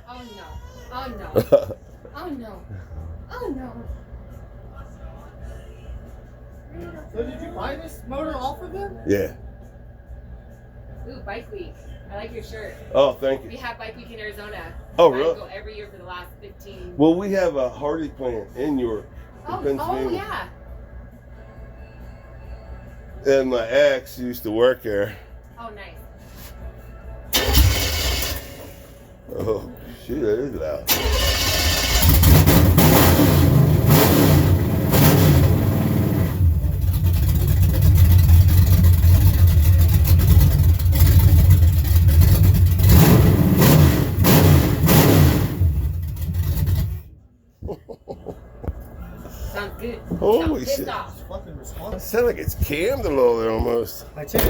Oh no. Oh no. Oh no. Oh no. So did you buy this motor off of them? Yeah. Ooh, Bike Week. I like your shirt. Oh, thank We you. have Bike Week in Arizona. Oh, I really? go every year for the last 15. Well, we have a Hardy plant in York, in Pennsylvania. Oh yeah. And my ex used to work there. Oh nice. Oh, shoot, that is loud. Sounds good. Holy Sounds pissed shit. off. Fucking responsible. Sound like it's cammed a little there almost. I checked